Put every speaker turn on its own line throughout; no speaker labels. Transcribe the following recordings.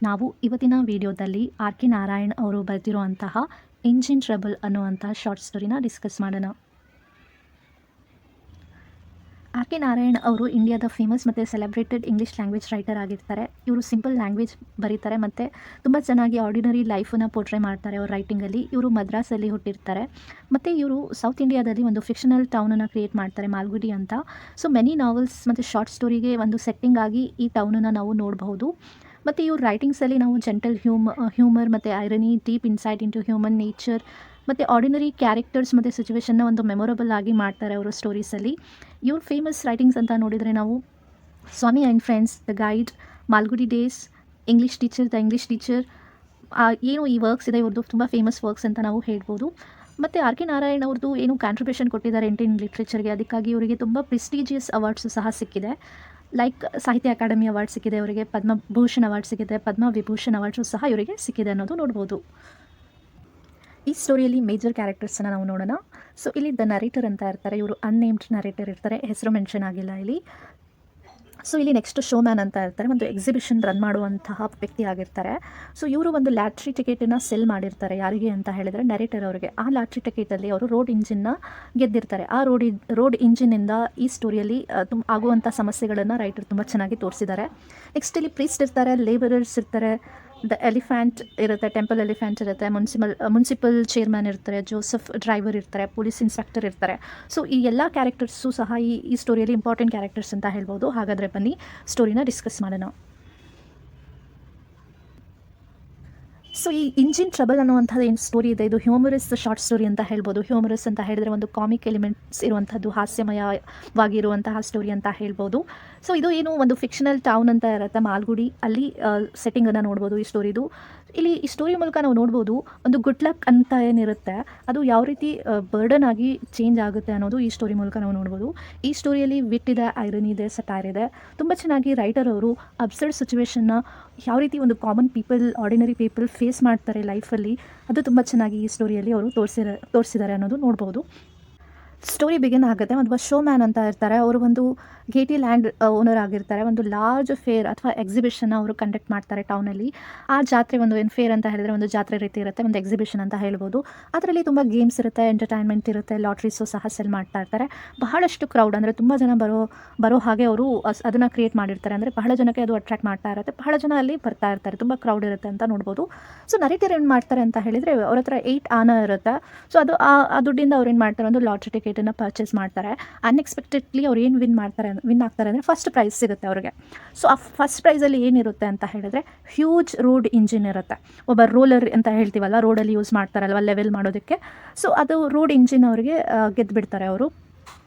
ನಾವು ಇವತ್ತಿನ ವಿಡಿಯೋದಲ್ಲಿ ಆರ್ ಕೆ ನಾರಾಯಣ್ ಅವರು ಬರೆದಿರುವಂತಹ ಇಂಜಿನ್ ಟ್ರಬಲ್ ಅನ್ನುವಂತಹ ಶಾರ್ಟ್ ಸ್ಟೋರಿನ ಡಿಸ್ಕಸ್ ಮಾಡೋಣ. ಆರ್ ಕೆ ನಾರಾಯಣ್ ಅವರು ಇಂಡಿಯಾದ ಫೇಮಸ್ ಮತ್ತು ಸೆಲೆಬ್ರೇಟೆಡ್ ಇಂಗ್ಲೀಷ್ ಲ್ಯಾಂಗ್ವೇಜ್ ರೈಟರ್ ಆಗಿರ್ತಾರೆ. ಇವರು ಸಿಂಪಲ್ ಲ್ಯಾಂಗ್ವೇಜ್ ಬರೀತಾರೆ ಮತ್ತು ತುಂಬ ಚೆನ್ನಾಗಿ ಆರ್ಡಿನರಿ ಲೈಫನ್ನು ಪೋರ್ಟ್ರೇ ಮಾಡ್ತಾರೆ ಅವ್ರ ರೈಟಿಂಗಲ್ಲಿ. ಇವರು ಮದ್ರಾಸಲ್ಲಿ ಹುಟ್ಟಿರ್ತಾರೆ ಮತ್ತು ಇವರು ಸೌತ್ ಇಂಡಿಯಾದಲ್ಲಿ ಒಂದು ಫಿಕ್ಷನಲ್ ಟೌನನ್ನು ಕ್ರಿಯೇಟ್ ಮಾಡ್ತಾರೆ, ಮಾಲ್ಗುಡಿ ಅಂತ. ಸೊ ಮೆನಿ ನಾವೆಲ್ಸ್ ಮತ್ತು ಶಾರ್ಟ್ ಸ್ಟೋರಿಗೆ ಒಂದು ಸೆಟ್ಟಿಂಗ್ ಆಗಿ ಈ ಟೌನನ್ನು ನಾವು ನೋಡಬಹುದು. ಮತ್ತು ಇವ್ರ ರೈಟಿಂಗ್ಸಲ್ಲಿ ನಾವು ಜೆಂಟಲ್ ಹ್ಯೂಮರ್ ಮತ್ತು irony, deep insight into human nature ಮತ್ತು ಆರ್ಡಿನರಿ ಕ್ಯಾರೆಕ್ಟರ್ಸ್ ಮತ್ತು ಸಿಚುವೇಷನ್ನ ಒಂದು ಮೆಮೊರಬಲ್ ಆಗಿ ಮಾಡ್ತಾರೆ ಅವರು ಸ್ಟೋರೀಸಲ್ಲಿ. ಇವ್ರ ಫೇಮಸ್ ರೈಟಿಂಗ್ಸ್ ಅಂತ ನೋಡಿದರೆ ನಾವು Swami and friends, the guide, Malgudi days, English teacher, the English teacher, ಏನು ಈ ವರ್ಕ್ಸ್ ಇದೆ ಇವ್ರದ್ದು ತುಂಬ ಫೇಮಸ್ ವರ್ಕ್ಸ್ ಅಂತ ನಾವು ಹೇಳ್ಬೋದು. ಮತ್ತು ಆರ್ ಕೆ ನಾರಾಯಣ್ ಅವ್ರದ್ದು ಏನು ಕಾಂಟ್ರಿಬ್ಯೂಷನ್ ಕೊಟ್ಟಿದ್ದಾರೆ ಇಂಡಿಯನ್ ಲಿಟ್ರೇಚರ್ಗೆ, ಅದಕ್ಕಾಗಿ ಇವರಿಗೆ ತುಂಬ ಪ್ರೆಸ್ಟೀಜಿಯಸ್ ಅವಾರ್ಡ್ಸು ಸಹ ಸಿಕ್ಕಿದೆ. ಲೈಕ್ ಸಾಹಿತ್ಯ ಅಕಾಡೆಮಿ ಅವಾರ್ಡ್ ಸಿಕ್ಕಿದೆ ಅವರಿಗೆ, ಪದ್ಮಭೂಷಣ್ ಅವಾರ್ಡ್ ಸಿಕ್ಕಿದೆ, ಪದ್ಮವಿಭೂಷಣ್ ಅವಾರ್ಡ್ಸು ಸಹ ಇವರಿಗೆ ಸಿಕ್ಕಿದೆ ಅನ್ನೋದು ನೋಡ್ಬೋದು. ಈ ಸ್ಟೋರಿಯಲ್ಲಿ ಮೇಜರ್ ಕ್ಯಾರೆಕ್ಟರ್ಸನ್ನು ನಾವು ನೋಡೋಣ. ಸೊ ಇಲ್ಲಿ ದ ನರೇಟರ್ ಅಂತ ಇರ್ತಾರೆ, ಇವರು ಅನ್ನೇಮ್ಡ್ ನರೇಟರ್ ಇರ್ತಾರೆ, ಹೆಸರು ಮೆನ್ಷನ್ ಆಗಿಲ್ಲ ಇಲ್ಲಿ. ಸೊ ಇಲ್ಲಿ ನೆಕ್ಸ್ಟ್ ಶೋ ಮ್ಯಾನ್ ಅಂತ ಇರ್ತಾರೆ, ಒಂದು ಎಕ್ಸಿಬಿಷನ್ ರನ್ ಮಾಡುವಂತಹ ವ್ಯಕ್ತಿ ಆಗಿರ್ತಾರೆ. ಸೊ ಇವರು ಒಂದು ಲಾಟ್ರಿ ಟಿಕೆಟನ್ನು ಸೆಲ್ ಮಾಡಿರ್ತಾರೆ, ಯಾರಿಗೆ ಅಂತ ಹೇಳಿದರೆ ನರೇಟರ್ ಅವರಿಗೆ. ಆ ಲಾಟ್ರಿ ಟಿಕೆಟಲ್ಲಿ ಅವರು ರೋಡ್ ಇಂಜಿನ್ನ ಗೆದ್ದಿರ್ತಾರೆ. ಆ ರೋಡ್ ಇಂಜಿನಿಂದ ಈ ಸ್ಟೋರಿಯಲ್ಲಿ ಆಗುವಂಥ ಸಮಸ್ಯೆಗಳನ್ನು ರೈಟರ್ ತುಂಬ ಚೆನ್ನಾಗಿ ತೋರಿಸಿದ್ದಾರೆ. ನೆಕ್ಸ್ಟ್ ಇಲ್ಲಿ ಪ್ರೀಸ್ಟ್ ಇರ್ತಾರೆ, ಲೇಬರರ್ಸ್ ಇರ್ತಾರೆ, ದ ಎಲಿಫ್ಯಾಂಟ್ ಇರುತ್ತೆ, ಟೆಂಪಲ್ ಎಲಿಫ್ಯಾಂಟ್ ಇರುತ್ತೆ, ಮುನ್ಸಿಪಲ್ ಚೇರ್ಮನ್ ಇರ್ತಾರೆ, ಜೋಸೆಫ್ ಡ್ರೈವರ್ ಇರ್ತಾರೆ, ಪೊಲೀಸ್ ಇನ್ಸ್ಪೆಕ್ಟರ್ ಇರ್ತಾರೆ. ಸೊ ಈ ಎಲ್ಲ ಕ್ಯಾರೆಕ್ಟರ್ಸು ಸಹ ಈ ಸ್ಟೋರಿಯಲ್ಲಿ ಇಂಪಾರ್ಟೆಂಟ್ ಕ್ಯಾರೆಕ್ಟರ್ಸ್ ಅಂತ ಹೇಳ್ಬೋದು. ಹಾಗಾದರೆ ಬನ್ನಿ ಸ್ಟೋರಿನ ಡಿಸ್ಕಸ್ ಮಾಡೋಣ. ಸೊ ಈ ಇಂಜಿನ್ ಟ್ರಬಲ್ ಅನ್ನುವಂಥದ್ದು ಏನು ಸ್ಟೋರಿ ಇದೆ, ಇದು ಹ್ಯೂಮರಸ್ ಶಾರ್ಟ್ ಸ್ಟೋರಿ ಅಂತ ಹೇಳ್ಬೋದು. ಹ್ಯೂಮರಸ್ ಅಂತ ಹೇಳಿದರೆ ಒಂದು ಕಾಮಿಕ್ ಎಲಿಮೆಂಟ್ಸ್ ಇರುವಂಥದ್ದು, ಹಾಸ್ಯಮಯವಾಗಿರುವಂತಹ ಸ್ಟೋರಿ ಅಂತ ಹೇಳ್ಬೋದು. ಸೊ ಇದು ಏನು ಒಂದು ಫಿಕ್ಷನಲ್ ಟೌನ್ ಅಂತ ಇರುತ್ತೆ, ಮಾಲ್ಗುಡಿ, ಅಲ್ಲಿ ಸೆಟ್ಟಿಂಗನ್ನು ನೋಡ್ಬೋದು ಈ ಸ್ಟೋರಿದು. ಇಲ್ಲಿ ಈ ಸ್ಟೋರಿ ಮೂಲಕ ನಾವು ನೋಡ್ಬೋದು ಒಂದು ಗುಡ್ ಲಕ್ ಅಂತ ಏನಿರುತ್ತೆ ಅದು ಯಾವ ರೀತಿ ಬರ್ಡನ್ ಆಗಿ ಚೇಂಜ್ ಆಗುತ್ತೆ ಅನ್ನೋದು ಈ ಸ್ಟೋರಿ ಮೂಲಕ ನಾವು ನೋಡ್ಬೋದು. ಈ ಸ್ಟೋರಿಯಲ್ಲಿ ವಿಟ್ ಇದೆ, ಐರನ್ ಇದೆ, ಸಟೈರ್ ಇದೆ. ತುಂಬ ಚೆನ್ನಾಗಿ ರೈಟರ್ ಅವರು ಅಬ್ಸರ್ಡ್ ಸಿಚುವೇಶನ್ನ ಯಾವ ರೀತಿ ಒಂದು common people, ordinary people face ಮಾಡ್ತಾರೆ ಲೈಫಲ್ಲಿ, ಅದು ತುಂಬ ಚೆನ್ನಾಗಿ ಈ ಸ್ಟೋರಿಯಲ್ಲಿ ಅವರು ತೋರಿಸಿದ್ದಾರೆ ಅನ್ನೋದು ನೋಡ್ಬೋದು. ಸ್ಟೋರಿ ಬಿಗಿನ್ ಆಗುತ್ತೆ. ಒಂದು ಶೋ ಮ್ಯಾನ್ ಅಂತ ಇರ್ತಾರೆ, ಅವರು ಒಂದು ಗೇಟಿ ಲ್ಯಾಂಡ್ ಓನರ್ ಆಗಿರ್ತಾರೆ. ಒಂದು ಲಾರ್ಜ್ ಫೇರ್ ಅಥವಾ ಎಕ್ಸಿಬಿಷನ್ನ ಅವರು ಕಂಡಕ್ಟ್ ಮಾಡ್ತಾರೆ ಟೌನಲ್ಲಿ. ಆ ಜಾತ್ರೆ ಒಂದು ಏನು ಫೇರ್ ಅಂತ ಹೇಳಿದರೆ ಒಂದು ಜಾತ್ರೆ ರೀತಿ ಇರುತ್ತೆ, ಒಂದು ಎಕ್ಸಿಬಿಷನ್ ಅಂತ ಹೇಳ್ಬೋದು. ಅದರಲ್ಲಿ ತುಂಬ ಗೇಮ್ಸ್ ಇರುತ್ತೆ, ಎಂಟರ್ಟೈನ್ಮೆಂಟ್ ಇರುತ್ತೆ, ಲಾಟ್ರೀಸು ಸಹ ಸೆಲ್ ಮಾಡ್ತಾ ಇರ್ತಾರೆ. ಬಹಳಷ್ಟು ಕ್ರೌಡ್, ಅಂದರೆ ತುಂಬ ಜನ ಬರೋ ಹಾಗೆ ಅವರು ಅದನ್ನು ಕ್ರಿಯೇಟ್ ಮಾಡಿರ್ತಾರೆ. ಅಂದರೆ ಬಹಳ ಜನಕ್ಕೆ ಅದು ಅಟ್ರಾಕ್ಟ್ ಮಾಡ್ತಾ ಇರುತ್ತೆ, ಬಹಳ ಜನ ಅಲ್ಲಿ ಬರ್ತಾ ಇರ್ತಾರೆ, ತುಂಬ ಕ್ರೌಡ್ ಇರುತ್ತೆ ಅಂತ ನೋಡ್ಬೋದು. ಸೊ ನರೇಟರ್ ಏನು ಮಾಡ್ತಾರೆ ಅಂತ ಹೇಳಿದರೆ ಅವ್ರ ಹತ್ರ 8 ಆನೆ ಇರುತ್ತೆ. ಸೊ ಅದು ಆ ದುಡ್ಡಿಂದ ಅವ್ರು ಏನು ಮಾಡ್ತಾರೆ, ಒಂದು ಲಾಟ್ರಿ ಟಿಕೆಟನ್ನು ಪರ್ಚೇಸ್ ಮಾಡ್ತಾರೆ. ಅನ್ಎಕ್ಸ್ಪೆಕ್ಟೆಡ್ಲಿ ಅವ್ರು ಏನು ವಿನ್ ಆಗ್ತಾರೆ ಅಂದರೆ ಫಸ್ಟ್ ಪ್ರೈಸ್ ಸಿಗುತ್ತೆ ಅವ್ರಿಗೆ. ಸೊ ಆ ಫಸ್ಟ್ ಪ್ರೈಸಲ್ಲಿ ಏನಿರುತ್ತೆ ಅಂತ ಹೇಳಿದ್ರೆ ಹ್ಯೂಜ್ ರೋಡ್ ಇಂಜಿನ್ ಇರುತ್ತೆ. ಒಬ್ಬ ರೋಲರ್ ಅಂತ ಹೇಳ್ತೀವಲ್ಲ, ರೋಡಲ್ಲಿ ಯೂಸ್ ಮಾಡ್ತಾರಲ್ವ ಲೆವೆಲ್ ಮಾಡೋದಕ್ಕೆ. ಸೊ ಅದು ರೋಡ್ ಇಂಜಿನ್ ಅವರಿಗೆ ಗೆದ್ದುಬಿಡ್ತಾರೆ ಅವರು.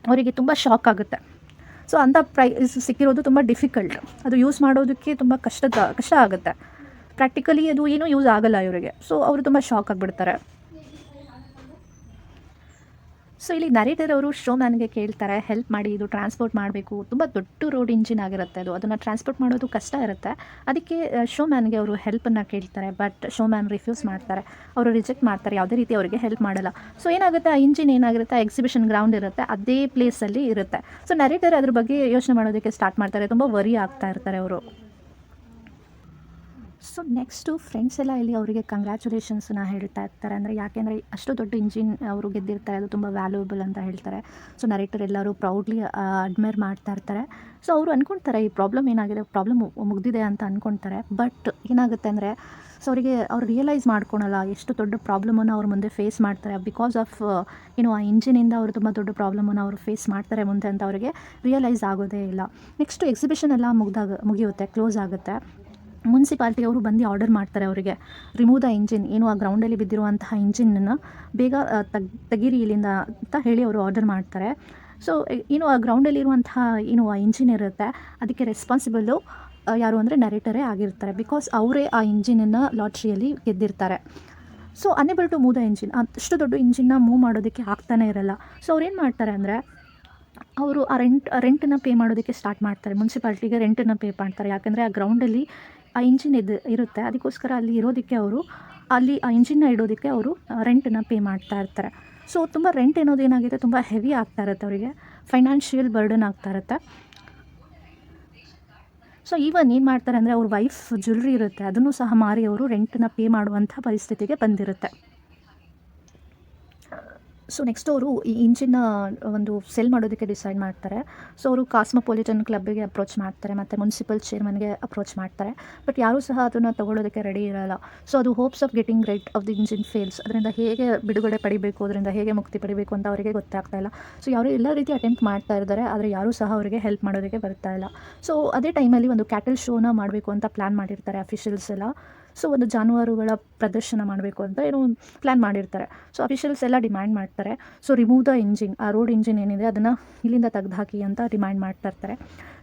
ಅವರಿಗೆ ತುಂಬ ಶಾಕ್ ಆಗುತ್ತೆ. ಸೊ ಅಂಥ ಪ್ರೈಸ್ ಸಿಕ್ಕಿರೋದು ತುಂಬ ಡಿಫಿಕಲ್ಟ್, ಅದು ಯೂಸ್ ಮಾಡೋದಕ್ಕೆ ತುಂಬ ಕಷ್ಟ ಆಗುತ್ತೆ. ಪ್ರಾಕ್ಟಿಕಲಿ ಅದು ಏನೂ ಯೂಸ್ ಆಗಲ್ಲ ಇವರಿಗೆ. ಸೊ ಅವರು ತುಂಬ ಶಾಕ್ ಆಗಿಬಿಡ್ತಾರೆ. ಸೊ ಇಲ್ಲಿ ನರೇಟರ್ ಅವರು ಶೋ ಮ್ಯಾನ್ಗೆ ಕೇಳ್ತಾರೆ, ಹೆಲ್ಪ್ ಮಾಡಿ, ಇದು ಟ್ರಾನ್ಸ್ಪೋರ್ಟ್ ಮಾಡಬೇಕು, ತುಂಬ ದೊಡ್ಡ ರೋಡ್ ಇಂಜಿನ್ ಆಗಿರುತ್ತೆ ಅದು, ಅದನ್ನು ಟ್ರಾನ್ಸ್ಪೋರ್ಟ್ ಮಾಡೋದು ಕಷ್ಟ ಇರುತ್ತೆ. ಅದಕ್ಕೆ ಶೋ ಮ್ಯಾನ್ಗೆ ಅವರು ಹೆಲ್ಪನ್ನು ಕೇಳ್ತಾರೆ. ಬಟ್ ಶೋ ಮ್ಯಾನ್ ರಿಫ್ಯೂಸ್ ಮಾಡ್ತಾರೆ, ಅವರು ರಿಜೆಕ್ಟ್ ಮಾಡ್ತಾರೆ, ಯಾವುದೇ ರೀತಿ ಅವರಿಗೆ ಹೆಲ್ಪ್ ಮಾಡಲ್ಲ. ಸೊ ಏನಾಗುತ್ತೆ, ಆ ಇಂಜಿನ್ ಏನಾಗಿರುತ್ತೆ, ಎಕ್ಸಿಬಿಷನ್ ಗ್ರೌಂಡ್ ಇರುತ್ತೆ, ಅದೇ ಪ್ಲೇಸಲ್ಲಿ ಇರುತ್ತೆ. ಸೊ ನರೇಟರ್ ಅದ್ರ ಬಗ್ಗೆ ಯೋಚನೆ ಮಾಡೋದಕ್ಕೆ ಸ್ಟಾರ್ಟ್ ಮಾಡ್ತಾರೆ, ತುಂಬ ವರಿ ಆಗ್ತಾ ಇರ್ತಾರೆ ಅವರು. ಸೊ ನೆಕ್ಸ್ಟು ಫ್ರೆಂಡ್ಸ್ ಎಲ್ಲ ಇಲ್ಲಿ ಅವರಿಗೆ ಕಂಗ್ರ್ಯಾಚುಲೇಷನ್ಸನ್ನ ಹೇಳ್ತಾ ಇರ್ತಾರೆ. ಅಂದರೆ ಯಾಕೆಂದರೆ ಅಷ್ಟು ದೊಡ್ಡ ಇಂಜಿನ್ ಅವರು ಗೆದ್ದಿರ್ತಾರೆ, ಅದು ತುಂಬ ವ್ಯಾಲ್ಯೂಯಬಲ್ ಅಂತ ಹೇಳ್ತಾರೆ. ಸೊ ನರೇಟರ್ ಎಲ್ಲರೂ ಪ್ರೌಡ್ಲಿ ಅಡ್ಮೈರ್ ಮಾಡ್ತಾ ಇರ್ತಾರೆ. ಸೊ ಅವರು ಅಂದ್ಕೊಳ್ತಾರೆ ಈ ಪ್ರಾಬ್ಲಮ್ ಏನಾಗಿದೆ, ಪ್ರಾಬ್ಲಮ್ ಮುಗ್ದಿದೆ ಅಂತ ಅಂದ್ಕೊಳ್ತಾರೆ. ಬಟ್ ಏನಾಗುತ್ತೆ ಅಂದರೆ ಸೊ ಅವ್ರು ರಿಯಲೈಸ್ ಮಾಡ್ಕೊಳಲ್ಲ ಎಷ್ಟು ದೊಡ್ಡ ಪ್ರಾಬ್ಲಮನ್ನು ಅವ್ರ ಮುಂದೆ ಫೇಸ್ ಮಾಡ್ತಾರೆ. ಬಿಕಾಸ್ ಆಫ್ ಆ ಇಂಜಿನಿಂದ ಅವರು ತುಂಬ ದೊಡ್ಡ ಪ್ರಾಬ್ಲಮನ್ನು ಅವರು ಫೇಸ್ ಮಾಡ್ತಾರೆ ಮುಂದೆ ಅಂತ ಅವರಿಗೆ ರಿಯಲೈಸ್ ಆಗೋದೇ ಇಲ್ಲ. ನೆಕ್ಸ್ಟು ಎಕ್ಸಿಬಿಷನ್ ಎಲ್ಲ ಮುಗಿಯುತ್ತೆ, ಕ್ಲೋಸ್ ಆಗುತ್ತೆ. ಮುನ್ಸಿಪಾಲ್ಟಿ ಅವರು ಬಂದು ಆರ್ಡರ್ ಮಾಡ್ತಾರೆ ಅವರಿಗೆ, ರಿಮೂವ್ ದ ಇಂಜಿನ್, ಆ ಗ್ರೌಂಡಲ್ಲಿ ಬಿದ್ದಿರುವಂತಹ ಇಂಜಿನನ್ನು ಬೇಗ ತೆಗೀರಿ ಇಲ್ಲಿಂದ ಅಂತ ಹೇಳಿ ಅವರು ಆರ್ಡರ್ ಮಾಡ್ತಾರೆ. ಸೊ ಆ ಗ್ರೌಂಡಲ್ಲಿರುವಂತಹ ಆ ಇಂಜಿನ್ ಇರುತ್ತೆ, ಅದಕ್ಕೆ ರೆಸ್ಪಾನ್ಸಿಬಲ್ಲು ಯಾರು ಅಂದರೆ ನರೇಟರೇ ಆಗಿರ್ತಾರೆ. ಬಿಕಾಸ್ ಅವರೇ ಆ ಇಂಜಿನನ್ನು ಲಾಟ್ರಿಯಲ್ಲಿ ಗೆದ್ದಿರ್ತಾರೆ. So unable to move the engine, ಅಷ್ಟು ದೊಡ್ಡ ಇಂಜಿನ್ನ ಮೂವ್ ಮಾಡೋದಕ್ಕೆ ಆಗ್ತಾನೆ ಇರಲ್ಲ. ಸೊ ಅವ್ರು ಏನು ಮಾಡ್ತಾರೆ ಅಂದರೆ ಅವರು ಆ ರೆಂಟನ್ನು ಪೇ ಮಾಡೋದಕ್ಕೆ ಸ್ಟಾರ್ಟ್ ಮಾಡ್ತಾರೆ, ಮುನ್ಸಿಪಾಲ್ಟಿಗೆ ರೆಂಟನ್ನು ಪೇ ಮಾಡ್ತಾರೆ. ಯಾಕಂದರೆ ಆ ಗ್ರೌಂಡಲ್ಲಿ ಆ ಇಂಜಿನ್ ಇರುತ್ತೆ, ಅದಕ್ಕೋಸ್ಕರ ಅಲ್ಲಿ ಇರೋದಕ್ಕೆ ಅವರು ಆ ಇಂಜಿನ್ನ ಇಡೋದಕ್ಕೆ ಅವರು ರೆಂಟನ್ನು ಪೇ ಮಾಡ್ತಾ ಇರ್ತಾರೆ. ಸೊ ತುಂಬ ರೆಂಟ್ ಅನ್ನೋದು ಏನಾಗಿದೆ, ತುಂಬ ಹೆವಿ ಆಗ್ತಾ ಇರುತ್ತೆ ಅವರಿಗೆ, ಫೈನಾನ್ಷಿಯಲ್ ಬರ್ಡನ್ ಆಗ್ತಾ ಇರುತ್ತೆ. ಸೊ ಈವನ್ ಏನು ಮಾಡ್ತಾರೆ ಅಂದರೆ ಅವ್ರ ವೈಫ್ ಜ್ಯುವೆಲ್ರಿ ಇರುತ್ತೆ ಅದನ್ನು ಸಹ ಮಾರಿ ಅವರು ರೆಂಟನ್ನ ಪೇ ಮಾಡುವಂಥ ಪರಿಸ್ಥಿತಿಗೆ ಬಂದಿರುತ್ತೆ. ಸೊ ನೆಕ್ಸ್ಟ್ ಅವರು ಈ ಇಂಜಿನ್ನ ಒಂದು ಸೆಲ್ ಮಾಡೋದಕ್ಕೆ ಡಿಸೈಡ್ ಮಾಡ್ತಾರೆ. ಸೊ ಅವರು ಕಾಸ್ಮೋಪಾಲಿಟನ್ ಕ್ಲಬ್ಬಿಗೆ ಅಪ್ರೋಚ್ ಮಾಡ್ತಾರೆ ಮತ್ತು ಮುನ್ಸಿಪಲ್ ಚೇರ್ಮನ್ಗೆ ಅಪ್ರೋಚ್ ಮಾಡ್ತಾರೆ. ಬಟ್ ಯಾರೂ ಸಹ ಅದನ್ನು ತೊಗೊಳೋದಕ್ಕೆ ರೆಡಿ ಇರೋಲ್ಲ. ಸೊ ಅದು hopes of getting right of the engine fails. ಅದರಿಂದ ಹೇಗೆ ಬಿಡುಗಡೆ ಪಡಿಬೇಕು, ಅದರಿಂದ ಹೇಗೆ ಮುಕ್ತಿ ಪಡಿಬೇಕು ಅಂತ ಅವರಿಗೆ ಗೊತ್ತಾಗ್ತಾ ಇಲ್ಲ. ಸೊ ಯಾರು ಎಲ್ಲ ರೀತಿ ಅಟೆಂಪ್ಟ್ ಮಾಡ್ತಾ ಇದ್ದಾರೆ, ಆದರೆ ಯಾರೂ ಸಹ ಅವರಿಗೆ ಹೆಲ್ಪ್ ಮಾಡೋದಕ್ಕೆ ಬರ್ತಾ ಇಲ್ಲ. ಸೊ ಅದೇ ಟೈಮಲ್ಲಿ ಒಂದು ಕ್ಯಾಟಲ್ ಶೋನ ಮಾಡಬೇಕು ಅಂತ ಪ್ಲ್ಯಾನ್ ಮಾಡಿರ್ತಾರೆ ಅಫಿಷಿಯಲ್ಸ್ ಎಲ್ಲ. ಸೊ ಒಂದು ಜಾನುವಾರುಗಳ ಪ್ರದರ್ಶನ ಮಾಡಬೇಕು ಅಂತ ಏನೋ ಒಂದು ಪ್ಲ್ಯಾನ್ ಮಾಡಿರ್ತಾರೆ. ಸೊ ಅಫಿಷಿಯಲ್ಸ್ ಎಲ್ಲ ಡಿಮ್ಯಾಂಡ್ ಮಾಡ್ತಾರೆ. ಸೊ ರಿಮೂವ್ ದ ಇಂಜಿನ್, ಆ ರೋಡ್ ಇಂಜಿನ್ ಏನಿದೆ ಅದನ್ನು ಇಲ್ಲಿಂದ ತೆಗೆದುಹಾಕಿ ಅಂತ ಡಿಮ್ಯಾಂಡ್ ಮಾಡ್ತಾ ಇರ್ತಾರೆ.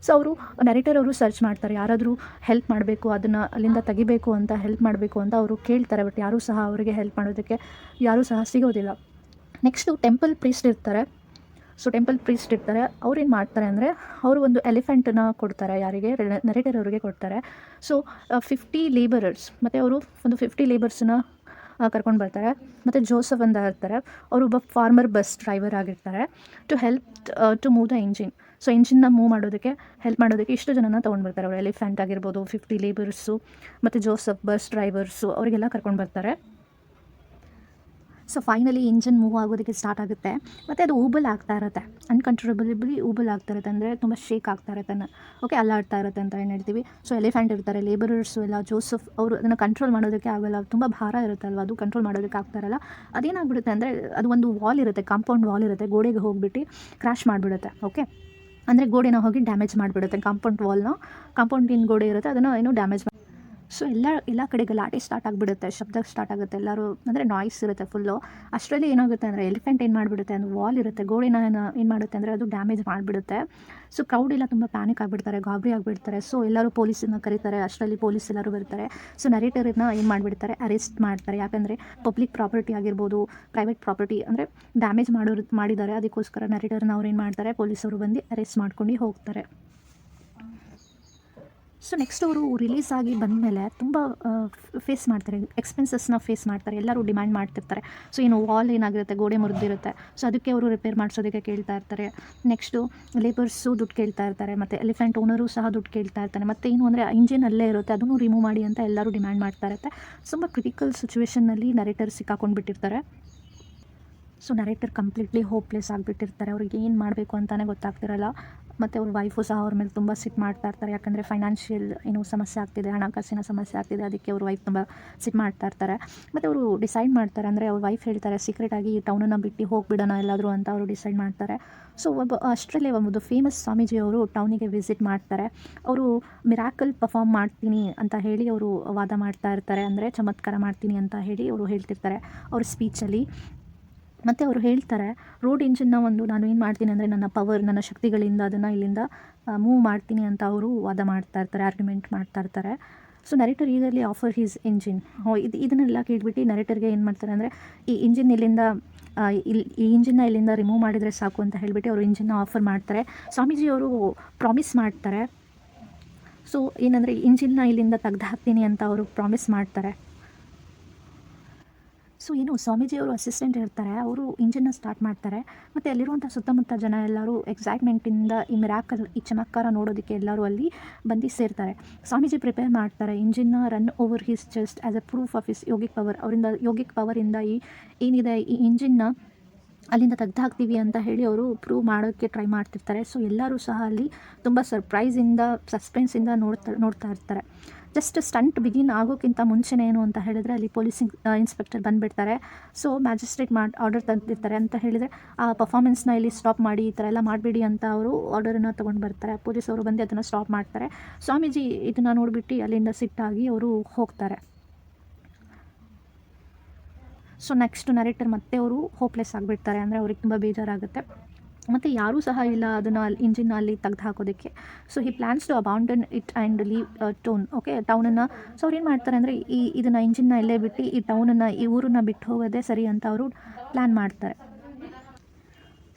ಸೊ ಅವರು ನರೇಟರ್ ಅವರು ಸರ್ಚ್ ಮಾಡ್ತಾರೆ, ಯಾರಾದರೂ ಹೆಲ್ಪ್ ಮಾಡಬೇಕು, ಅದನ್ನು ಅಲ್ಲಿಂದ ತೆಗಿಬೇಕು ಅಂತ ಹೆಲ್ಪ್ ಮಾಡಬೇಕು ಅಂತ ಅವರು ಕೇಳ್ತಾರೆ. ಬಟ್ ಯಾರೂ ಸಹ ಅವರಿಗೆ ಹೆಲ್ಪ್ ಮಾಡೋದಕ್ಕೆ ಯಾರೂ ಸಹ ಸಿಗೋದಿಲ್ಲ. ನೆಕ್ಸ್ಟು ಟೆಂಪಲ್ ಪ್ರೀಸ್ಟ್ ಇರ್ತಾರೆ. ಸೊ ಟೆಂಪಲ್ ಪ್ರೀಸ್ಟ್ ಇರ್ತಾರೆ. ಅವ್ರು ಏನು ಮಾಡ್ತಾರೆ ಅಂದರೆ ಅವರು ಒಂದು ಎಲಿಫೆಂಟನ್ನ ಕೊಡ್ತಾರೆ, ಯಾರಿಗೆ, ನರೇಟರ್ ಅವರಿಗೆ ಕೊಡ್ತಾರೆ. ಸೊ 50 ಲೇಬರರ್ಸ್ ಮತ್ತು ಅವರು ಒಂದು 50 ಲೇಬರ್ಸನ್ನ ಕರ್ಕೊಂಡು ಬರ್ತಾರೆ. ಮತ್ತು ಜೋಸಫ್ ಅಂತ ಇರ್ತಾರೆ, ಅವರೊಬ್ಬ ಫಾರ್ಮರ್ ಬಸ್ ಡ್ರೈವರ್ ಆಗಿರ್ತಾರೆ. To help to move the engine. So ಇಂಜಿನ್ನ ಮೂವ್ ಮಾಡೋದಕ್ಕೆ ಹೆಲ್ಪ್ ಮಾಡೋದಕ್ಕೆ ಇಷ್ಟು ಜನನ ತೊಗೊಂಡು ಬರ್ತಾರೆ. ಅವರು ಎಲಿಫೆಂಟ್ ಆಗಿರ್ಬೋದು, 50 ಲೇಬರ್ಸು ಮತ್ತು ಜೋಸಫ್ ಬಸ್ ಡ್ರೈವರ್ಸು ಅವರಿಗೆಲ್ಲ ಕರ್ಕೊಂಡು ಬರ್ತಾರೆ. ಸೊ ಫೈನಲಿ ಇಂಜಿನ್ ಮೂವ್ ಆಗೋದಕ್ಕೆ ಸ್ಟಾರ್ಟ್ ಆಗುತ್ತೆ ಮತ್ತು ಅದು ಊಬಲ್ ಆಗ್ತಾ ಇರುತ್ತೆ, ಅನ್ಕಂಟ್ರೋಲಬಲಿ ಊಬಲ್ ಆಗ್ತಾ ಇರುತ್ತೆ, ಅಂದರೆ ತುಂಬ ಶೇಕ್ ಆಗ್ತಾ ಇರುತ್ತೆ, ಓಕೆ, ಅಲ್ಲಾಡ್ತಾ ಇರುತ್ತೆ ಅಂತ ಏನು ಹೇಳ್ತೀವಿ. ಸೊ ಎಲಿಫೆಂಟ್ ಇರ್ತಾರೆ, ಲೇಬರರ್ಸು ಎಲ್ಲ, ಜೋಸಫ್ ಅವರು ಅದನ್ನು ಕಂಟ್ರೋಲ್ ಮಾಡೋದಕ್ಕೆ ಆಗೋಲ್ಲ, ತುಂಬ ಭಾರ ಇರುತ್ತೆ ಅಲ್ವ, ಅದು ಕಂಟ್ರೋಲ್ ಮಾಡೋದಕ್ಕೆ ಆಗ್ತಾ ಇರಲ್ಲ. ಅದೇನಾಗ್ಬಿಡುತ್ತೆ ಅಂದರೆ ಅದು ಒಂದು ವಾಲ್ ಇರುತ್ತೆ, ಕಾಂಪೌಂಡ್ ವಾಲ್ ಇರುತ್ತೆ, ಗೋಡೆಗೆ ಹೋಗ್ಬಿಟ್ಟು ಕ್ರ್ಯಾಶ್ ಮಾಡಿಬಿಡುತ್ತೆ. ಓಕೆ, ಅಂದರೆ ಗೋಡೆನ ಹೋಗಿ ಡ್ಯಾಮೇಜ್ ಮಾಡಿಬಿಡುತ್ತೆ, ಕಾಂಪೌಂಡಿನ ಗೋಡೆ ಇರುತ್ತೆ ಅದನ್ನು ಏನೋ ಡ್ಯಾಮೇಜ್. ಸೊ ಎಲ್ಲ ಕಡೆ ಗಲಾಟೆ ಸ್ಟಾರ್ಟ್ ಆಗಿಬಿಡುತ್ತೆ, ಶಬ್ದ ಸ್ಟಾರ್ಟ್ ಆಗುತ್ತೆ, ಎಲ್ಲರೂ ಅಂದರೆ ನಾಯ್ಸ್ ಇರುತ್ತೆ ಫುಲ್ಲು. ಅಷ್ಟರಲ್ಲಿ ಏನಾಗುತ್ತೆ ಅಂದರೆ ಎಲಿಫೆಂಟ್ ಏನು ಮಾಡಿಬಿಡುತ್ತೆ, ಒಂದು ವಾಲ್ ಇರುತ್ತೆ, ಗೋಡೆನ ಏನು ಮಾಡುತ್ತೆ ಅಂದರೆ ಅದು ಡ್ಯಾಮೇಜ್ ಮಾಡಿಬಿಡುತ್ತೆ. ಸೊ ಕ್ರೌಡ್ ಎಲ್ಲ ತುಂಬ ಪ್ಯಾನಿಕ್ ಆಗಿಬಿಡ್ತಾರೆ, ಗಾಬರಿ ಆಗಿಬಿಡ್ತಾರೆ. ಸೊ ಎಲ್ಲರೂ ಪೊಲೀಸನ್ನ ಕರೀತಾರೆ. ಅಷ್ಟರಲ್ಲಿ ಪೊಲೀಸ್ ಎಲ್ಲರೂ ಬರ್ತಾರೆ. ಸೊ ನರೇಟರನ್ನ ಏನು ಮಾಡಿಬಿಡ್ತಾರೆ, ಅರೆಸ್ಟ್ ಮಾಡ್ತಾರೆ. ಯಾಕಂದರೆ ಪಬ್ಲಿಕ್ ಪ್ರಾಪರ್ಟಿ ಆಗಿರ್ಬೋದು, ಪ್ರೈವೇಟ್ ಪ್ರಾಪರ್ಟಿ ಅಂದರೆ ಡ್ಯಾಮೇಜ್ ಮಾಡಿದ್ದಾರೆ. ಅದಕ್ಕೋಸ್ಕರ ನರೇಟರ್ನ ಅವ್ರು ಏನು ಮಾಡ್ತಾರೆ, ಪೊಲೀಸರು ಬಂದು ಅರೆಸ್ಟ್ ಮಾಡ್ಕೊಂಡು ಹೋಗ್ತಾರೆ. ಸೊ ನೆಕ್ಸ್ಟ್ ಅವರು ರಿಲೀಸ್ ಆಗಿ ಬಂದಮೇಲೆ ತುಂಬ ಫೇಸ್ ಮಾಡ್ತಾರೆ, ಎಕ್ಸ್ಪೆನ್ಸಸ್ನ ಫೇಸ್ ಮಾಡ್ತಾರೆ. ಎಲ್ಲರೂ ಡಿಮ್ಯಾಂಡ್ ಮಾಡ್ತಿರ್ತಾರೆ. ಸೊ ಏನು ವಾಲ್ ಏನಾಗಿರುತ್ತೆ, ಗೋಡೆ ಮುರಿದಿರುತ್ತೆ, ಸೊ ಅದಕ್ಕೆ ಅವರು ರಿಪೇರ್ ಮಾಡಿಸೋದಕ್ಕೆ ಕೇಳ್ತಾ ಇರ್ತಾರೆ. ನೆಕ್ಸ್ಟು ಲೇಬರ್ಸು ದುಡ್ಡು ಕೇಳ್ತಾ ಇರ್ತಾರೆ, ಮತ್ತು ಎಲಿಫೆಂಟ್ ಓನರು ಸಹ ದುಡ್ಡು ಕೇಳ್ತಾ ಇರ್ತಾರೆ. ಮತ್ತು ಏನು ಅಂದರೆ ಇಂಜಿನ್ ಅಲ್ಲೇ ಇರುತ್ತೆ, ಅದನ್ನು ರಿಮೂವ್ ಮಾಡಿ ಅಂತ ಎಲ್ಲರೂ ಡಿಮ್ಯಾಂಡ್ ಮಾಡ್ತಾ ಇರುತ್ತೆ. ತುಂಬ ಕ್ರಿಟಿಕಲ್ ಸಿಚುವೇಷನ್ನಲ್ಲಿ ನರೇಟರ್ ಸಿಕ್ಕಾಕೊಂಡು ಬಿಟ್ಟಿರ್ತಾರೆ. ಸೊ ನರೇಟರ್ ಕಂಪ್ಲೀಟ್ಲಿ ಹೋಪ್ಲೆಸ್ ಆಗಿಬಿಟ್ಟಿರ್ತಾರೆ. ಅವ್ರಿಗೆ ಏನು ಮಾಡಬೇಕು ಅಂತಲೇ ಗೊತ್ತಾಗ್ತಿರಲ್ಲ. ಮತ್ತು ಅವ್ರ ವೈಫು ಸಹ ಅವ್ರ ಮೇಲೆ ತುಂಬ ಸಿಟ್ಟು ಮಾಡ್ತಾ ಇರ್ತಾರೆ. ಯಾಕಂದರೆ ಫೈನಾನ್ಷಿಯಲ್ ಏನೋ ಸಮಸ್ಯೆ ಆಗ್ತಿದೆ, ಹಣಕಾಸಿನ ಸಮಸ್ಯೆ ಆಗ್ತಿದೆ, ಅದಕ್ಕೆ ಅವ್ರ ವೈಫ್ ತುಂಬ ಸಿಟ್ಟು ಮಾಡ್ತಾ ಇರ್ತಾರೆ. ಮತ್ತು ಅವರು ಡಿಸೈಡ್ ಮಾಡ್ತಾರೆ, ಅಂದರೆ ಅವ್ರ ವೈಫ್ ಹೇಳ್ತಾರೆ ಸೀಕ್ರೆಟಾಗಿ ಈ ಟೌನನ್ನು ಬಿಟ್ಟು ಹೋಗಿಬಿಡೋಣ ಎಲ್ಲಾದರೂ ಅಂತ ಅವರು ಡಿಸೈಡ್ ಮಾಡ್ತಾರೆ. ಸೊ ಅಷ್ಟರಲ್ಲೇ ಒಂದು ಫೇಮಸ್ ಸ್ವಾಮೀಜಿ ಅವರು ಟೌನಿಗೆ ವಿಸಿಟ್ ಮಾಡ್ತಾರೆ. ಅವರು ಮಿರಾಕಲ್ ಪರ್ಫಾರ್ಮ್ ಮಾಡ್ತೀನಿ ಅಂತ ಹೇಳಿ ಅವರು ವಾದ ಮಾಡ್ತಾ ಇರ್ತಾರೆ, ಅಂದರೆ ಚಮತ್ಕಾರ ಮಾಡ್ತೀನಿ ಅಂತ ಹೇಳಿ ಅವರು ಹೇಳ್ತಿರ್ತಾರೆ ಅವ್ರ ಸ್ಪೀಚಲ್ಲಿ. ಮತ್ತು ಅವರು ಹೇಳ್ತಾರೆ, ರೋಡ್ ಇಂಜಿನ್ನ ನಾನು ಏನು ಮಾಡ್ತೀನಿ ಅಂದರೆ ನನ್ನ ಶಕ್ತಿಗಳಿಂದ ಅದನ್ನು ಇಲ್ಲಿಂದ ಮೂವ್ ಮಾಡ್ತೀನಿ ಅಂತ ಅವರು ವಾದ ಮಾಡ್ತಾ ಇರ್ತಾರೆ, ಆರ್ಗ್ಯುಮೆಂಟ್ ಮಾಡ್ತಾ ಇರ್ತಾರೆ. ಸೊ ನರೇಟರ್ ಈಗಲ್ಲಿ ಆಫರ್ ಹೀಸ್ ಇಂಜಿನ್. ಇದನ್ನೆಲ್ಲ ಕೇಳ್ಬಿಟ್ಟು ನರೇಟರ್ಗೆ ಏನು ಮಾಡ್ತಾರೆ ಅಂದರೆ ಈ ಇಂಜಿನ್ ಈ ಇಂಜಿನ್ನ ಇಲ್ಲಿಂದ ರಿಮೂವ್ ಮಾಡಿದರೆ ಸಾಕು ಅಂತ ಹೇಳಿಬಿಟ್ಟು ಅವರು ಇಂಜಿನ್ನ ಆಫರ್ ಮಾಡ್ತಾರೆ. ಸ್ವಾಮೀಜಿಯವರು ಪ್ರಾಮಿಸ್ ಮಾಡ್ತಾರೆ. ಸೊ ಏನಂದರೆ ಇಂಜಿನ್ನ ಇಲ್ಲಿಂದ ತೆಗ್ದು ಹಾಕ್ತೀನಿ ಅಂತ ಅವರು ಪ್ರಾಮಿಸ್ ಮಾಡ್ತಾರೆ. ಸೊ ಏನು ಸ್ವಾಮೀಜಿಯವರು ಅಸಿಸ್ಟೆಂಟ್ ಇರ್ತಾರೆ, ಅವರು ಇಂಜಿನ್ನ ಸ್ಟಾರ್ಟ್ ಮಾಡ್ತಾರೆ. ಮತ್ತು ಅಲ್ಲಿರುವಂಥ ಸುತ್ತಮುತ್ತ ಜನ ಎಲ್ಲರೂ ಎಕ್ಸೈಟ್ಮೆಂಟಿಂದ ಈ ಚಮತ್ಕಾರ ನೋಡೋದಕ್ಕೆ ಎಲ್ಲರೂ ಅಲ್ಲಿ ಬಂದು ಸೇರ್ತಾರೆ. ಸ್ವಾಮೀಜಿ ಪ್ರಿಪೇರ್ ಮಾಡ್ತಾರೆ ಇಂಜಿನ್ನ run over his chest as a proof of his yogic power. ಅವರಿಂದ ಯೋಗಿಕ್ ಪವರಿಂದ ಏನಿದೆ ಈ ಇಂಜಿನ್ನ ಅಲ್ಲಿಂದ ತೆಗ್ದು ಹಾಕ್ತೀವಿ ಅಂತ ಹೇಳಿ ಅವರು ಪ್ರೂವ್ ಮಾಡೋಕ್ಕೆ ಟ್ರೈ ಮಾಡ್ತಿರ್ತಾರೆ. ಸೊ ಎಲ್ಲರೂ ಸಹ ಅಲ್ಲಿ ತುಂಬ ಸಸ್ಪೆನ್ಸಿಂದ ನೋಡ್ತಾ ಇರ್ತಾರೆ. ಜಸ್ಟ್ ಸ್ಟಂಟ್ ಬಿಗಿನ್ ಆಗೋಕ್ಕಿಂತ ಮುಂಚೆನೇ ಏನು ಅಂತ ಹೇಳಿದರೆ ಅಲ್ಲಿ ಪೊಲೀಸ್ ಇನ್ಸ್ಪೆಕ್ಟರ್ ಬಂದುಬಿಡ್ತಾರೆ. ಸೊ ಮ್ಯಾಜಿಸ್ಟ್ರೇಟ್ ಆರ್ಡರ್ ತಂದಿರ್ತಾರೆ ಅಂತ ಹೇಳಿದರೆ ಆ ಪರ್ಫಾರ್ಮೆನ್ಸ್ನ ಇಲ್ಲಿ ಸ್ಟಾಪ್ ಮಾಡಿ, ಈ ಥರ ಎಲ್ಲ ಮಾಡಬೇಡಿ ಅಂತ ಅವರು ಆರ್ಡರನ್ನು ತೊಗೊಂಡು ಬರ್ತಾರೆ. ಪೊಲೀಸವರು ಬಂದು ಅದನ್ನು ಸ್ಟಾಪ್ ಮಾಡ್ತಾರೆ. ಸ್ವಾಮೀಜಿ ಇದನ್ನು ನೋಡಿಬಿಟ್ಟು ಅಲ್ಲಿಂದ ಸಿಟ್ಟಾಗಿ ಅವರು ಹೋಗ್ತಾರೆ. ಸೊ ನೆಕ್ಸ್ಟ್ ನರೇಟರ್ ಮತ್ತೆ ಅವರು ಹೋಪ್ಲೆಸ್ ಆಗಿಬಿಡ್ತಾರೆ, ಅಂದರೆ ಅವ್ರಿಗೆ ತುಂಬ ಬೇಜಾರಾಗುತ್ತೆ. ಮತ್ತು ಯಾರೂ ಸಹ ಇಲ್ಲ ಅದನ್ನು ಇಂಜಿನ್ನ ಅಲ್ಲಿ ತೆಗ್ದು ಹಾಕೋದಕ್ಕೆ. So he plans to abandon it and leave ಟೌನನ್ನು. ಸೊ ಅವ್ರು ಏನು ಮಾಡ್ತಾರೆ ಅಂದರೆ ಇದನ್ನು ಇಂಜಿನ್ನ ಇಲ್ಲೇ ಬಿಟ್ಟು ಈ ಊರನ್ನು ಬಿಟ್ಟು ಹೋಗೋದೇ ಸರಿ ಅಂತ ಅವರು ಪ್ಲ್ಯಾನ್ ಮಾಡ್ತಾರೆ.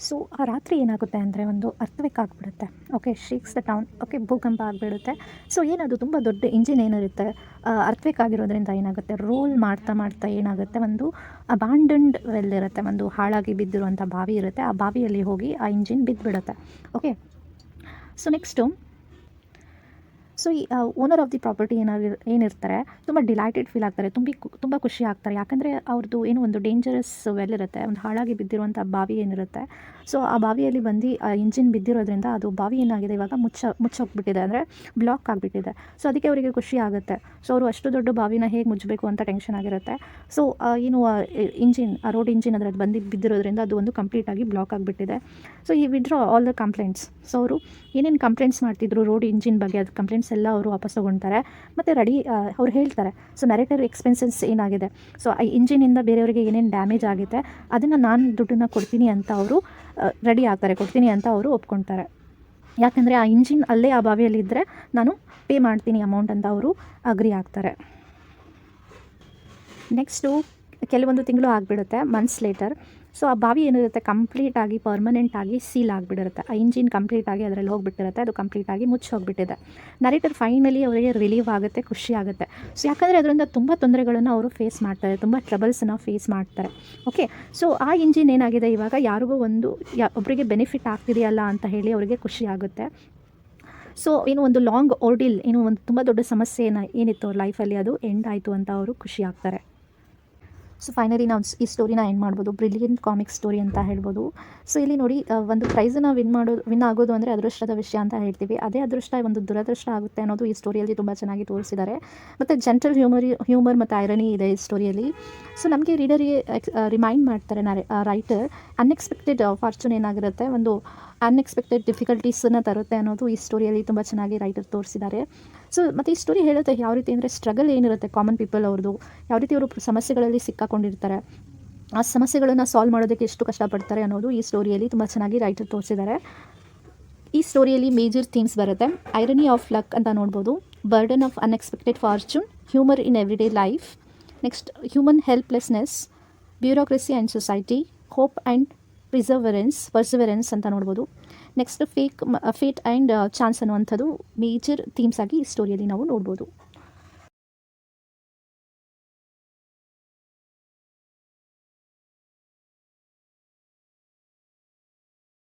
ಸೊ ಆ ರಾತ್ರಿ ಏನಾಗುತ್ತೆ ಅಂದರೆ ಒಂದು ಅರ್ಥವೇಕ್ ಆಗಿಬಿಡುತ್ತೆ. Shakes the town. ಭೂಕಂಪ ಆಗಿಬಿಡುತ್ತೆ. ಸೊ ಏನದು ತುಂಬ ದೊಡ್ಡ ಇಂಜಿನ್ ಏನಿರುತ್ತೆ, ಅರ್ಥವೇಕ್ ಆಗಿರೋದ್ರಿಂದ ಏನಾಗುತ್ತೆ, ರೋಲ್ ಮಾಡ್ತಾ ಏನಾಗುತ್ತೆ, ಒಂದು ಅಬಾಂಡನ್ಡ್ ವೆಲ್ ಇರುತ್ತೆ, ಒಂದು ಹಾಳಾಗಿ ಬಿದ್ದಿರುವಂಥ ಬಾವಿ ಇರುತ್ತೆ. ಆ ಬಾವಿಯಲ್ಲಿ ಹೋಗಿ ಆ ಇಂಜಿನ್ ಬಿದ್ದುಬಿಡುತ್ತೆ. ಸೊ ನೆಕ್ಸ್ಟು ಸೊ ಈ ಓನರ್ ಆಫ್ ದಿ ಪ್ರಾಪರ್ಟಿ ಏನಿರ್ತಾರೆ ತುಂಬ ಡಿಲೈಟೆಡ್ ಫೀಲ್ ಆಗ್ತಾರೆ, ತುಂಬ ಖುಷಿ ಆಗ್ತಾರೆ. ಯಾಕಂದರೆ ಅವ್ರದ್ದು ಏನೋ ಒಂದು ಡೇಂಜರಸ್ ವೆಲ್ ಇರುತ್ತೆ, ಒಂದು ಹಾಳಾಗಿ ಬಿದ್ದಿರುವಂಥ ಬಾವಿ ಏನಿರುತ್ತೆ. ಸೊ ಆ ಬಾವಿಯಲ್ಲಿ ಬಂದು ಇಂಜಿನ್ ಬಿದ್ದಿರೋದ್ರಿಂದ ಅದು ಬಾವಿ ಏನಾಗಿದೆ ಇವಾಗ ಮುಚ್ಚೋಗ್ಬಿಟ್ಟಿದೆ, ಅಂದರೆ ಬ್ಲಾಕ್ ಆಗಿಬಿಟ್ಟಿದೆ. ಸೊ ಅದಕ್ಕೆ ಅವರಿಗೆ ಖುಷಿ ಆಗುತ್ತೆ. ಸೊ ಅವರು ಅಷ್ಟು ದೊಡ್ಡ ಬಾವಿನ ಹೇಗೆ ಮುಚ್ಚಬೇಕು ಅಂತ ಟೆನ್ಷನ್ ಆಗಿರುತ್ತೆ. ಸೊ ಏನು ಇಂಜಿನ್ ರೋಡ್ ಇಂಜಿನ್ ಅದರಲ್ಲಿ ಬಂದು ಬಿದ್ದಿರೋದ್ರಿಂದ ಅದು ಒಂದು ಕಂಪ್ಲೀಟಾಗಿ ಬ್ಲಾಕ್ ಆಗಿಬಿಟ್ಟಿದೆ. ಸೊ ಈ withdraw all the complaints. So ಅವರು ಏನೇನು ಕಂಪ್ಲೇಂಟ್ಸ್ ಮಾಡ್ತಿದ್ರು ರೋಡ್ ಇಂಜಿನ್ ಬಗ್ಗೆ, ಅದು ಕಂಪ್ಲೇಂಟ್ಸ್ ಎಲ್ಲ ಅವರು ವಾಪಸ್ ತೊಗೊಳ್ತಾರೆ. ಮತ್ತು ಅವ್ರು ಹೇಳ್ತಾರೆ, ಸೊ ನರೇಟರ್ ಎಕ್ಸ್ಪೆನ್ಸಸ್ ಏನಾಗಿದೆ, ಸೊ ಆ ಇಂಜಿನಿಂದ ಬೇರೆಯವರಿಗೆ ಏನೇನು ಡ್ಯಾಮೇಜ್ ಆಗಿದೆ ಅದನ್ನು ನಾನು ದುಡ್ಡನ್ನು ಕೊಡ್ತೀನಿ ಅಂತ ಅವರು ರೆಡಿ ಆಗ್ತಾರೆ, ಕೊಡ್ತೀನಿ ಅಂತ ಅವರು ಒಪ್ಕೊಳ್ತಾರೆ. ಯಾಕಂದರೆ ಆ ಇಂಜಿನ್ ಅಲ್ಲೇ ಆ ಬಾವಿಯಲ್ಲಿ ಇದ್ದರೆ ನಾನು ಪೇ ಮಾಡ್ತೀನಿ ಅಮೌಂಟ್ ಅಂತ ಅವರು ಅಗ್ರಿ ಆಗ್ತಾರೆ. ನೆಕ್ಸ್ಟು ಕೆಲವೊಂದು ತಿಂಗಳು ಆಗಿಬಿಡುತ್ತೆ, ಮಂತ್ಸ್ ಲೇಟರ್. ಸೊ ಆ ಬಾವಿ ಏನಿರುತ್ತೆ ಕಂಪ್ಲೀಟಾಗಿ ಪರ್ಮನೆಂಟಾಗಿ ಸೀಲ್ ಆಗಿಬಿಟ್ಟಿರುತ್ತೆ. ಆ ಇಂಜಿನ್ ಕಂಪ್ಲೀಟಾಗಿ ಅದರಲ್ಲಿ ಹೋಗಿಬಿಟ್ಟಿರುತ್ತೆ, ಅದು ಕಂಪ್ಲೀಟಾಗಿ ಮುಚ್ಚಿ ಹೋಗಿಬಿಟ್ಟಿದೆ. ನರೇಟರ್ ಫೈನಲಿ ಅವರಿಗೆ ರಿಲೀವ್ ಆಗುತ್ತೆ, ಖುಷಿ ಆಗುತ್ತೆ. ಸೊ ಯಾಕಂದರೆ ಅದರಿಂದ ತುಂಬ ತೊಂದರೆಗಳನ್ನು ಅವರು ಫೇಸ್ ಮಾಡ್ತಾರೆ, ತುಂಬ ಟ್ರಬಲ್ಸನ್ನು ಫೇಸ್ ಮಾಡ್ತಾರೆ. ಓಕೆ, ಸೊ ಆ ಇಂಜಿನ್ ಏನಾಗಿದೆ ಇವಾಗ ಯಾರಿಗೂ ಒಬ್ಬರಿಗೆ ಬೆನಿಫಿಟ್ ಆಗ್ತಿದೆಯಲ್ಲ ಅಂತ ಹೇಳಿ ಅವರಿಗೆ ಖುಷಿ ಆಗುತ್ತೆ. ಸೊ ಏನು ಒಂದು ಲಾಂಗ್ ಆರ್ಡಿಲ್, ಏನು ಒಂದು ತುಂಬ ದೊಡ್ಡ ಸಮಸ್ಯೆ ಏನಿತ್ತು ಅವ್ರ ಲೈಫಲ್ಲಿ, ಅದು ಎಂಡ್ ಆಯಿತು ಅಂತ ಅವರು ಖುಷಿ ಆಗ್ತಾರೆ. ಸೊ ಫೈನಲಿ ನಾವು ಈ ಸ್ಟೋರಿನ ಎಂಡ್ ಮಾಡ್ಬೋದು. ಬ್ರಿಲಿಯಂಟ್ ಕಾಮಿಕ್ ಸ್ಟೋರಿ ಅಂತ ಹೇಳ್ಬೋದು. ಸೊ ಇಲ್ಲಿ ನೋಡಿ, ಒಂದು ಪ್ರೈಸನ್ನು ವಿನ್ ಆಗೋದು ಅಂದರೆ ಅದೃಷ್ಟದ ವಿಷಯ ಅಂತ ಹೇಳ್ತೀವಿ. ಅದೇ ಅದೃಷ್ಟ ಒಂದು ದುರದೃಷ್ಟ ಆಗುತ್ತೆ ಅನ್ನೋದು ಈ ಸ್ಟೋರಿಯಲ್ಲಿ ತುಂಬ ಚೆನ್ನಾಗಿ ತೋರಿಸಿದ್ದಾರೆ. ಮತ್ತು ಜೆಂಟಲ್ ಹ್ಯೂಮರ್ ಮತ್ತು ಐರನಿ ಇದೆ ಈ ಸ್ಟೋರಿಯಲ್ಲಿ. ಸೊ ನಮಗೆ ರೀಡರಿಗೆ ರಿಮೈಂಡ್ ಮಾಡ್ತಾರೆ ರೈಟರ್, ಅನ್ಎಕ್ಸ್ಪೆಕ್ಟೆಡ್ ಫಾರ್ಚೂನ್ ಏನಾಗಿರುತ್ತೆ, ಒಂದು ಅನ್ಎಕ್ಸ್ಪೆಕ್ಟೆಡ್ ಡಿಫಿಕಲ್ಟೀಸನ್ನು ತರುತ್ತೆ ಅನ್ನೋದು ಈ ಸ್ಟೋರಿಯಲ್ಲಿ ತುಂಬ ಚೆನ್ನಾಗಿ ರೈಟರ್ ತೋರಿಸಿದ್ದಾರೆ. ಸೊ ಮತ್ತು ಈ ಸ್ಟೋರಿ ಹೇಳುತ್ತೆ ಯಾವ ರೀತಿ ಅಂದರೆ ಸ್ಟ್ರಗಲ್ ಏನಿರುತ್ತೆ ಕಾಮನ್ ಪೀಪಲ್ ಅವ್ರದ್ದು, ಯಾವ ರೀತಿ ಅವರು ಸಮಸ್ಯೆಗಳಲ್ಲಿ ಸಿಕ್ಕಾಕೊಂಡಿರ್ತಾರೆ, ಆ ಸಮಸ್ಯೆಗಳನ್ನು ಸಾಲ್ವ್ ಮಾಡೋದಕ್ಕೆ ಎಷ್ಟು ಕಷ್ಟಪಡ್ತಾರೆ ಅನ್ನೋದು ಈ ಸ್ಟೋರಿಯಲ್ಲಿ ತುಂಬ ಚೆನ್ನಾಗಿ ರೈಟರ್ ತೋರಿಸಿದ್ದಾರೆ. ಈ ಸ್ಟೋರಿಯಲ್ಲಿ ಮೇಜರ್ ಥೀಮ್ಸ್ ಬರುತ್ತೆ. ಐರನಿ ಆಫ್ ಲಕ್ ಅಂತ ನೋಡ್ಬೋದು, burden of unexpected fortune, humour in everyday life, next human helplessness, bureaucracy and society, hope and perseverance ಅಂತ ನೋಡ್ಬೋದು. ನೆಕ್ಸ್ಟ್ ಫೇಟ್ ಆ್ಯಂಡ್ ಚಾನ್ಸ್ ಅನ್ನುವಂಥದ್ದು ಮೇಜರ್ ಥೀಮ್ಸ್ ಆಗಿ ಈ ಸ್ಟೋರಿಯಲ್ಲಿ ನಾವು ನೋಡ್ಬೋದು.